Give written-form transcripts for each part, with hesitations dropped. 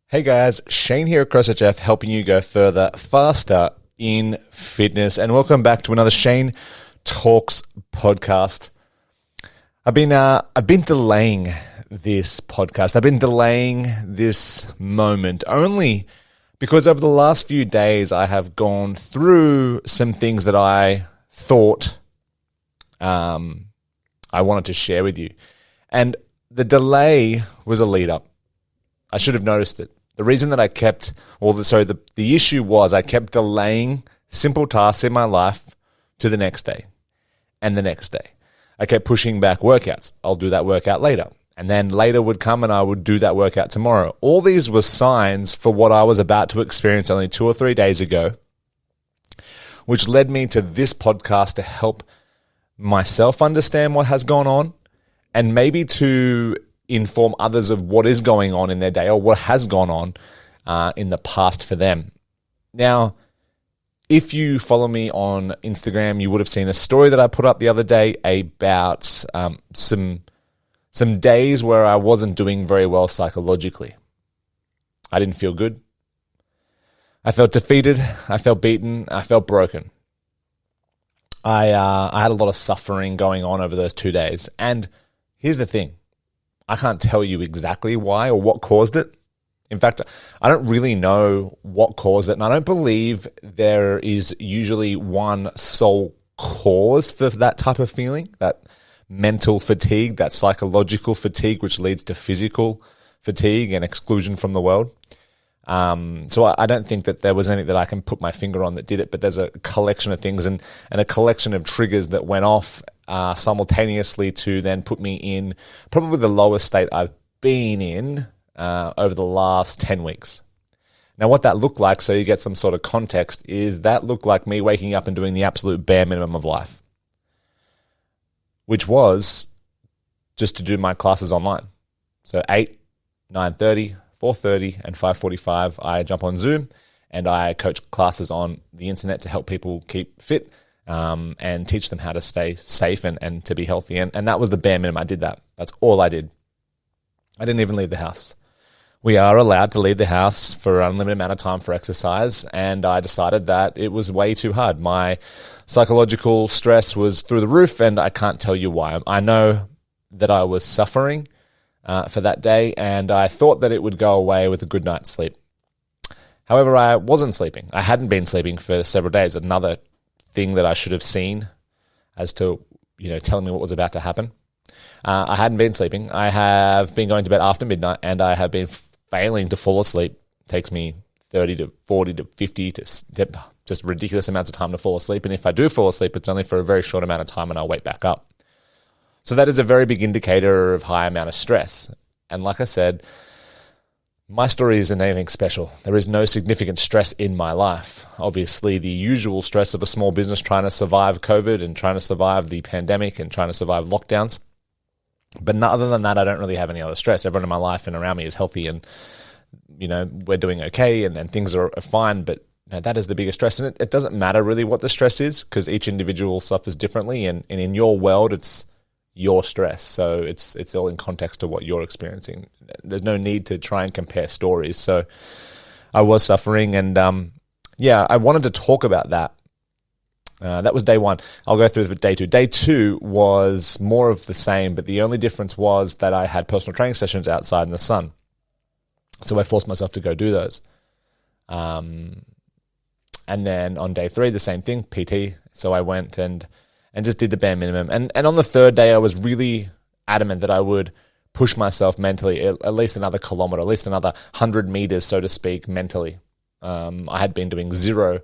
Hey guys, Shane here at CrossFit helping you go further, faster in fitness. And welcome back to another Shane Talks podcast. I've been delaying this podcast. I've been delaying this moment only because over the last few days I have gone through some things that I thought I wanted to share with you. And the delay was a lead up. I should have noticed it. The reason that the issue was I kept delaying simple tasks in my life to the next day and the next day. I kept pushing back workouts. I'll do that workout later. And then later would come and I would do that workout tomorrow. All these were signs for what I was about to experience only 2 or 3 days ago, which led me to this podcast to help myself understand what has gone on and maybe to inform others of what is going on in their day or what has gone on in the past for them. Now, if you follow me on Instagram, you would have seen a story that I put up the other day about some days where I wasn't doing very well psychologically. I didn't feel good. I felt defeated. I felt beaten. I felt broken. I had a lot of suffering going on over those 2 days. And here's the thing. I can't tell you exactly why or what caused it. In fact, I don't really know what caused it, and I don't believe there is usually one sole cause for that type of feeling, that mental fatigue, that psychological fatigue, which leads to physical fatigue and exclusion from the world. So I don't think that there was anything that I can put my finger on that did it, but there's a collection of things and a collection of triggers that went off simultaneously to then put me in probably the lowest state I've been in over the last 10 weeks. Now, what that looked like, so you get some sort of context, is that looked like me waking up and doing the absolute bare minimum of life, which was just to do my classes online. So 8, 9:30, 4:30, and 5:45, I jump on Zoom and I coach classes on the internet to help people keep fit and teach them how to stay safe and to be healthy. And that was the bare minimum. I did that. That's all I did. I didn't even leave the house. We are allowed to leave the house for an unlimited amount of time for exercise, and I decided that it was way too hard. My psychological stress was through the roof, and I can't tell you why. I know that I was suffering for that day, and I thought that it would go away with a good night's sleep. However, I wasn't sleeping. I hadn't been sleeping for several days. Another thing that I should have seen as to, telling me what was about to happen. I hadn't been sleeping. I have been going to bed after midnight, and I have been failing to fall asleep. It takes me 30 to 40 to 50 to just ridiculous amounts of time to fall asleep. And if I do fall asleep, it's only for a very short amount of time and I'll wake back up. So that is a very big indicator of high amount of stress. And like I said, my story isn't anything special. There is no significant stress in my life. Obviously, the usual stress of a small business trying to survive COVID and trying to survive the pandemic and trying to survive lockdowns. But other than that, I don't really have any other stress. Everyone in my life and around me is healthy and, we're doing okay and things are fine. But that is the biggest stress. And it doesn't matter really what the stress is because each individual suffers differently. And in your world, it's your stress. So it's all in context to what you're experiencing. There's no need to try and compare stories. So I was suffering and I wanted to talk about that. That was day one. I'll go through day two. Day two was more of the same, but the only difference was that I had personal training sessions outside in the sun. So I forced myself to go do those. And then on day three, the same thing, PT. So I went and just did the bare minimum. And on the third day, I was really adamant that I would push myself mentally at least another kilometer, at least another 100 meters, so to speak, mentally. I had been doing 0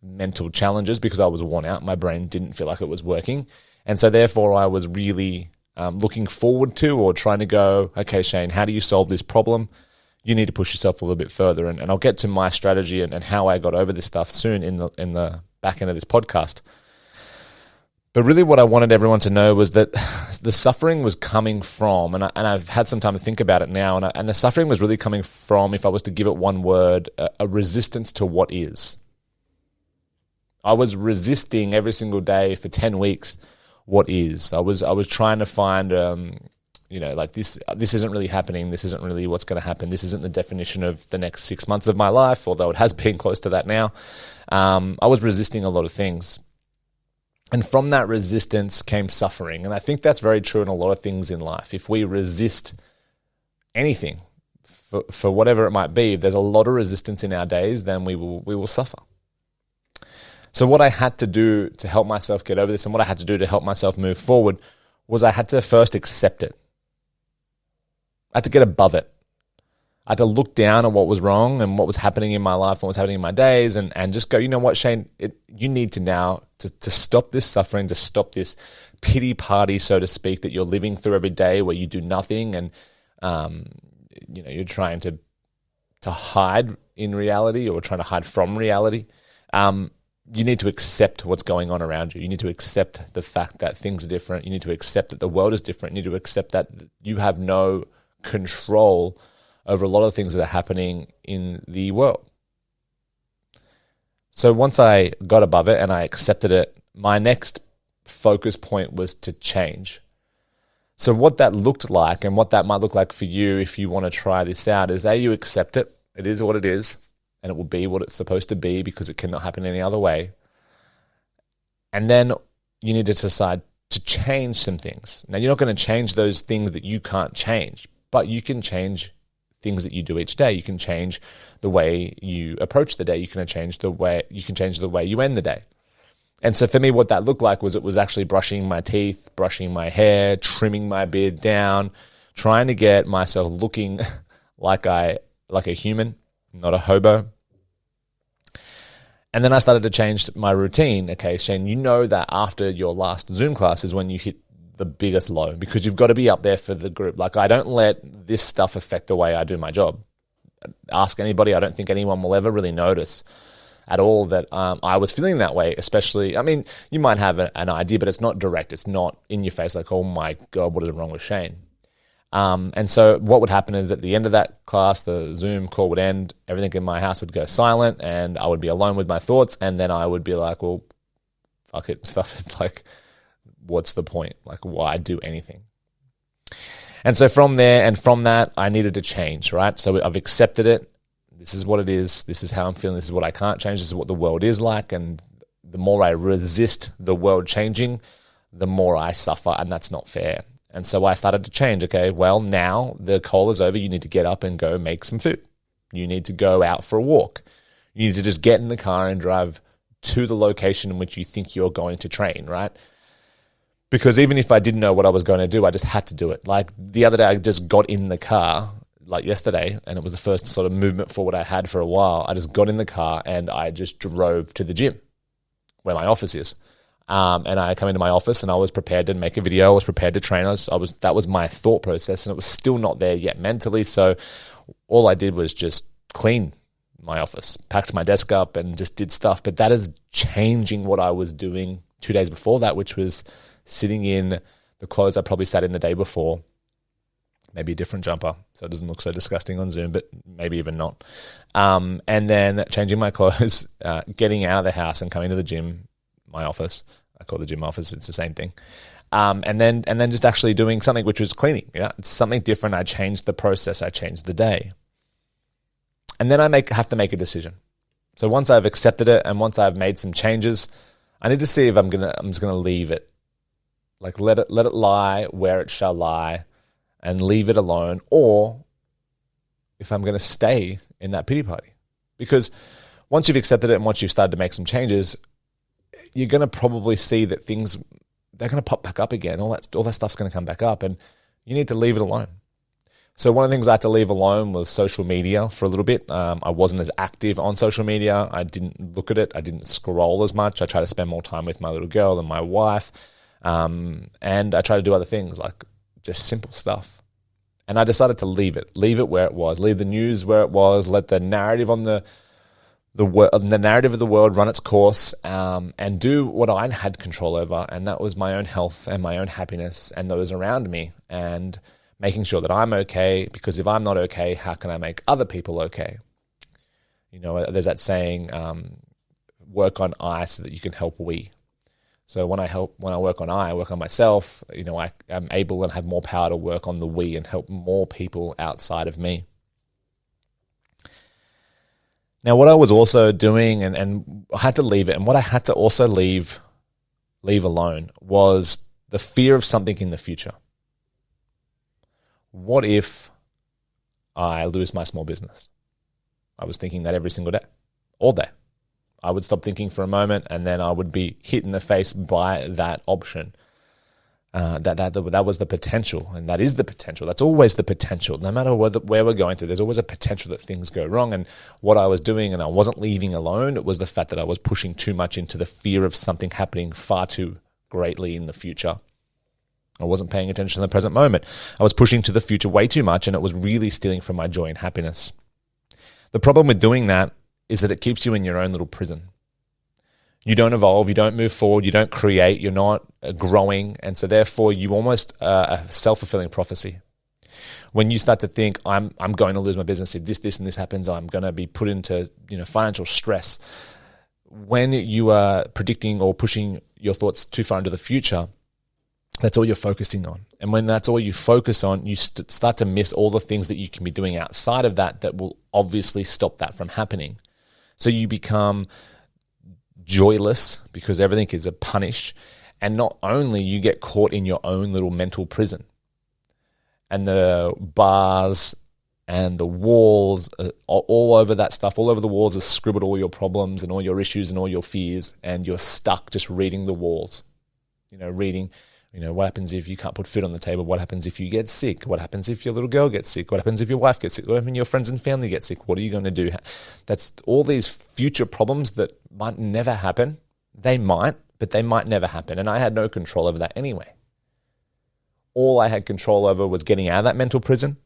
mental challenges because I was worn out. My brain didn't feel like it was working. And so therefore, I was really looking forward to or trying to go, okay, Shane, how do you solve this problem? You need to push yourself a little bit further. And I'll get to my strategy and how I got over this stuff soon in the back end of this podcast. But really what I wanted everyone to know was that the suffering was coming from, and I've had some time to think about it now, and the suffering was really coming from, if I was to give it one word, a resistance to what is. I was resisting every single day for 10 weeks what is. I was trying to find like this isn't really happening. This isn't really what's going to happen. This isn't the definition of the next 6 months of my life, although it has been close to that now. I was resisting a lot of things. And from that resistance came suffering. And I think that's very true in a lot of things in life. If we resist anything, for whatever it might be, if there's a lot of resistance in our days, then we will suffer. So what I had to do to help myself get over this, and what I had to do to help myself move forward, was I had to first accept it. I had to get above it. I had to look down at what was wrong and what was happening in my life and what was happening in my days, and just go, you know what, Shane, you need to now to stop this suffering, to stop this pity party, so to speak, that you're living through every day where you do nothing and you're trying to hide in reality, or trying to hide from reality. You need to accept what's going on around you. You need to accept the fact that things are different. You need to accept that the world is different. You need to accept that you have no control over a lot of things that are happening in the world. So once I got above it and I accepted it, my next focus point was to change. So what that looked like, and what that might look like for you if you want to try this out, is you accept it. It is what it is, and it will be what it's supposed to be, because it cannot happen any other way. And then you need to decide to change some things. Now, you're not going to change those things that you can't change, but you can change things that you do each day. You can change the way you approach the day. You can change the way you end the day. And so for me, what that looked like was, it was actually brushing my teeth, brushing my hair, trimming my beard down, trying to get myself looking like a human, not a hobo. And then I started to change my routine. Okay, Shane, you know that after your last Zoom class is when you hit the biggest low, because you've got to be up there for the group. Like, I don't let this stuff affect the way I do my job. Ask anybody. I don't think anyone will ever really notice at all that I was feeling that way. Especially, I mean, you might have an idea, but it's not direct. It's not in your face like, oh my God, what is wrong with Shane? And so what would happen is, at the end of that class, the Zoom call would end, everything in my house would go silent, and I would be alone with my thoughts. And then I would be like, well, fuck it, stuff. It's like, what's the point? Like, why do anything? And so from there and from that, I needed to change, right? So I've accepted it. This is what it is. This is how I'm feeling. This is what I can't change. This is what the world is like. And the more I resist the world changing, the more I suffer, and that's not fair. And so I started to change. Okay, well, now the call is over. You need to get up and go make some food. You need to go out for a walk. You need to just get in the car and drive to the location in which you think you're going to train, right? Because even if I didn't know what I was going to do, I just had to do it. Like the other day, I just got in the car, like yesterday, and it was the first sort of movement forward I had for a while. I just got in the car and I just drove to the gym where my office is. And I come into my office and I was prepared to make a video. I was prepared to train. That was my thought process, and it was still not there yet mentally. So all I did was just clean my office, packed my desk up and just did stuff. But that is changing what I was doing 2 days before that, which was sitting in the clothes I probably sat in the day before, maybe a different jumper so it doesn't look so disgusting on Zoom, but maybe even not. And then changing my clothes, getting out of the house and coming to the gym, my office. I call the gym office. It's the same thing. And then just actually doing something, which was cleaning. Yeah, it's something different. I changed the process. I changed the day. And then I have to make a decision. So once I've accepted it and once I've made some changes, I need to see if I'm just gonna leave it. Like let it lie where it shall lie and leave it alone, or if I'm going to stay in that pity party. Because once you've accepted it and once you've started to make some changes, you're going to probably see that they're going to pop back up again. All that stuff's going to come back up, and you need to leave it alone. So one of the things I had to leave alone was social media for a little bit. I wasn't as active on social media. I didn't look at it. I didn't scroll as much. I tried to spend more time with my little girl and my wife. And I try to do other things, like just simple stuff. And I decided to leave it where it was, leave the news where it was, let the narrative on the narrative of the world run its course, and do what I had control over, and that was my own health and my own happiness and those around me, and making sure that I'm okay, because if I'm not okay, how can I make other people okay? You know, there's that saying, work on I so that you can help we. So when I work on I work on myself, I am able and have more power to work on the we and help more people outside of me. Now, what I was also doing, and I had to leave it, and what I had to also leave alone was the fear of something in the future. What if I lose my small business? I was thinking that every single day, all day. I would stop thinking for a moment, and then I would be hit in the face by that option. That was the potential, and that is the potential. That's always the potential. No matter where we're going through, there's always a potential that things go wrong. And what I was doing, and I wasn't leaving alone, it was the fact that I was pushing too much into the fear of something happening far too greatly in the future. I wasn't paying attention to the present moment. I was pushing to the future way too much, and it was really stealing from my joy and happiness. The problem with doing that is that it keeps you in your own little prison. You don't evolve, you don't move forward, you don't create, you're not growing, and so therefore you almost a self-fulfilling prophecy. When you start to think, I'm going to lose my business if this and this happens, I'm going to be put into financial stress. When you are predicting or pushing your thoughts too far into the future, that's all you're focusing on. And when that's all you focus on, you start to miss all the things that you can be doing outside of that will obviously stop that from happening. So you become joyless because everything is a punish. And not only you get caught in your own little mental prison, and the bars and the walls all over that stuff, all over the walls are scribbled all your problems and all your issues and all your fears, and you're stuck just reading the walls, reading, what happens if you can't put food on the table? What happens if you get sick? What happens if your little girl gets sick? What happens if your wife gets sick? What happens if your friends and family get sick? What are you going to do? That's all these future problems that might never happen. They might, but they might never happen. And I had no control over that anyway. All I had control over was getting out of that mental prison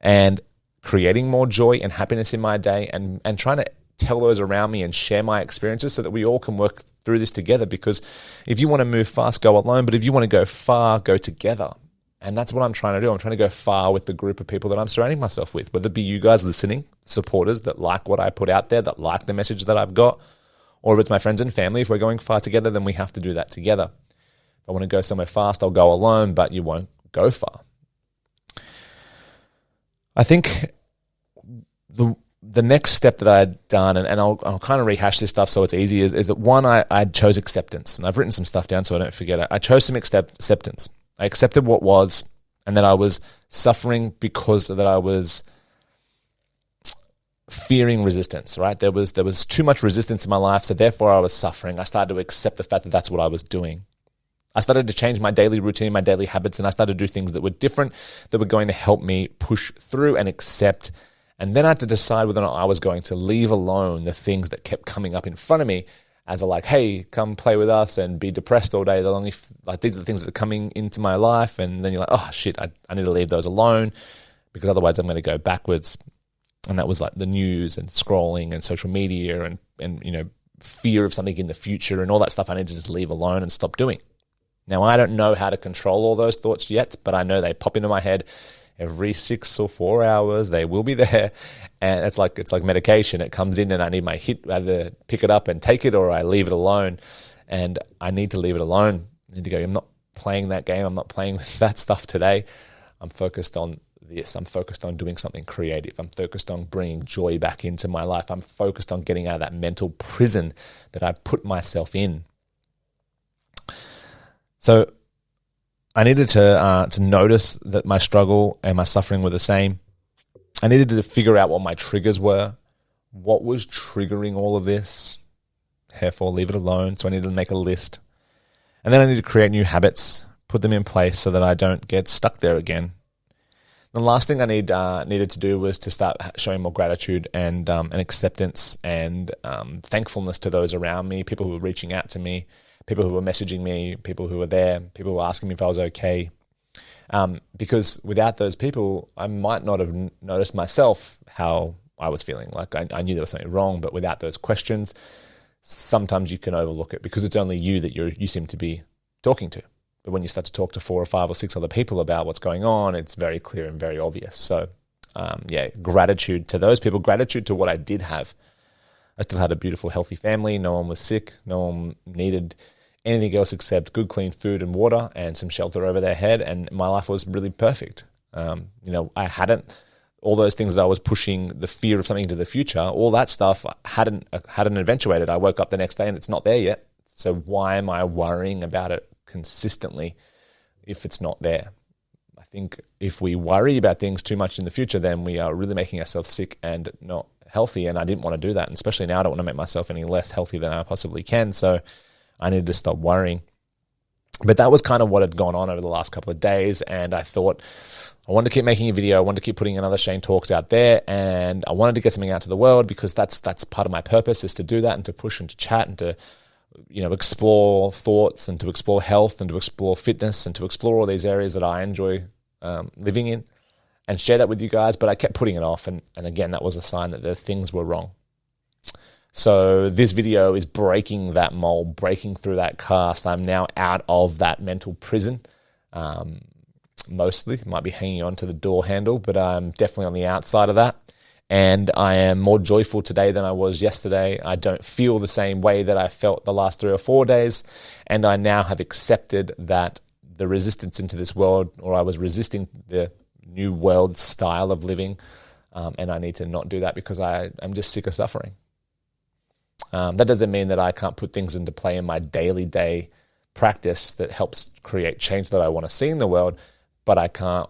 and creating more joy and happiness in my day, and trying to tell those around me and share my experiences so that we all can work through this together. Because if you want to move fast, go alone. But if you want to go far, go together. And that's what I'm trying to do. I'm trying to go far with the group of people that I'm surrounding myself with, whether it be you guys listening, supporters that like what I put out there, that like the message that I've got, or if it's my friends and family. If we're going far together, then we have to do that together. If I want to go somewhere fast, I'll go alone, but you won't go far. I think the next step that I had done, and I'll kind of rehash this stuff so it's easy, is that one, I chose acceptance. And I've written some stuff down so I don't forget it. I chose some acceptance. I accepted what was, and that I was suffering because that I was fearing resistance, right? There was too much resistance in my life, so therefore I was suffering. I started to accept the fact that that's what I was doing. I started to change my daily routine, my daily habits, and I started to do things that were different, that were going to help me push through and accept. And then I had to decide whether or not I was going to leave alone the things that kept coming up in front of me as hey, come play with us and be depressed all day. These are the things that are coming into my life. And then you're like, oh shit, I need to leave those alone because otherwise I'm going to go backwards. And that was the news and scrolling and social media and fear of something in the future and all that stuff I need to just leave alone and stop doing. Now, I don't know how to control all those thoughts yet, but I know they pop into my head every 6 or 4 hours. They will be there, and it's like medication. It comes in, and I need my hit, either pick it up and take it, or I leave it alone. And I need to leave it alone. I need to go, I'm not playing that game. I'm not playing that stuff today. I'm focused on this. I'm focused on doing something creative. I'm focused on bringing joy back into my life. I'm focused on getting out of that mental prison that I put myself in. So I needed to notice that my struggle and my suffering were the same. I needed to figure out what my triggers were, what was triggering all of this. Therefore, leave it alone. So I needed to make a list. And then I needed to create new habits, put them in place so that I don't get stuck there again. The last thing I needed to do was to start showing more gratitude and acceptance and thankfulness to those around me, people who were reaching out to me, people who were messaging me, people who were there, people who were asking me if I was okay. Because without those people, I might not have noticed myself how I was feeling. I knew there was something wrong, but without those questions, sometimes you can overlook it because it's only you that you seem to be talking to. But when you start to talk to 4 or 5 or 6 other people about what's going on, it's very clear and very obvious. So, gratitude to those people, gratitude to what I did have. I still had a beautiful, healthy family. No one was sick. No one needed anything else except good, clean food and water and some shelter over their head. And my life was really perfect. I hadn't, all those things that I was pushing, the fear of something into the future, all that stuff hadn't eventuated. I woke up the next day and it's not there yet. So why am I worrying about it consistently if it's not there? I think if we worry about things too much in the future, then we are really making ourselves sick and not healthy. And I didn't want to do that. And especially now, I don't want to make myself any less healthy than I possibly can. So I needed to stop worrying. But that was kind of what had gone on over the last couple of days. And I thought I wanted to keep making a video. I wanted to keep putting another Shane Talks out there. And I wanted to get something out to the world because that's part of my purpose, is to do that and to push and to chat and to, explore thoughts and to explore health and to explore fitness and to explore all these areas that I enjoy living in and share that with you guys. But I kept putting it off. And again, that was a sign that the things were wrong. So this video is breaking that mold, breaking through that cast. I'm now out of that mental prison. Mostly, might be hanging on to the door handle, but I'm definitely on the outside of that. And I am more joyful today than I was yesterday. I don't feel the same way that I felt the last 3 or 4 days. And I now have accepted that the resistance into this world, or I was resisting the new world style of living. And I need to not do that because I'm just sick of suffering. That doesn't mean that I can't put things into play in my daily day practice that helps create change that I want to see in the world, but I can't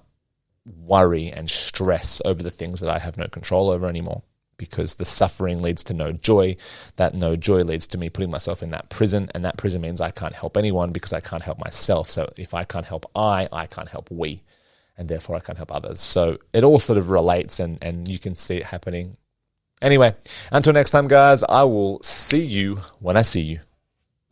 worry and stress over the things that I have no control over anymore, because the suffering leads to no joy. That no joy leads to me putting myself in that prison, and that prison means I can't help anyone because I can't help myself. So if I can't help I can't help we, and therefore I can't help others. So it all sort of relates, and you can see it happening. Anyway, until next time, guys, I will see you when I see you.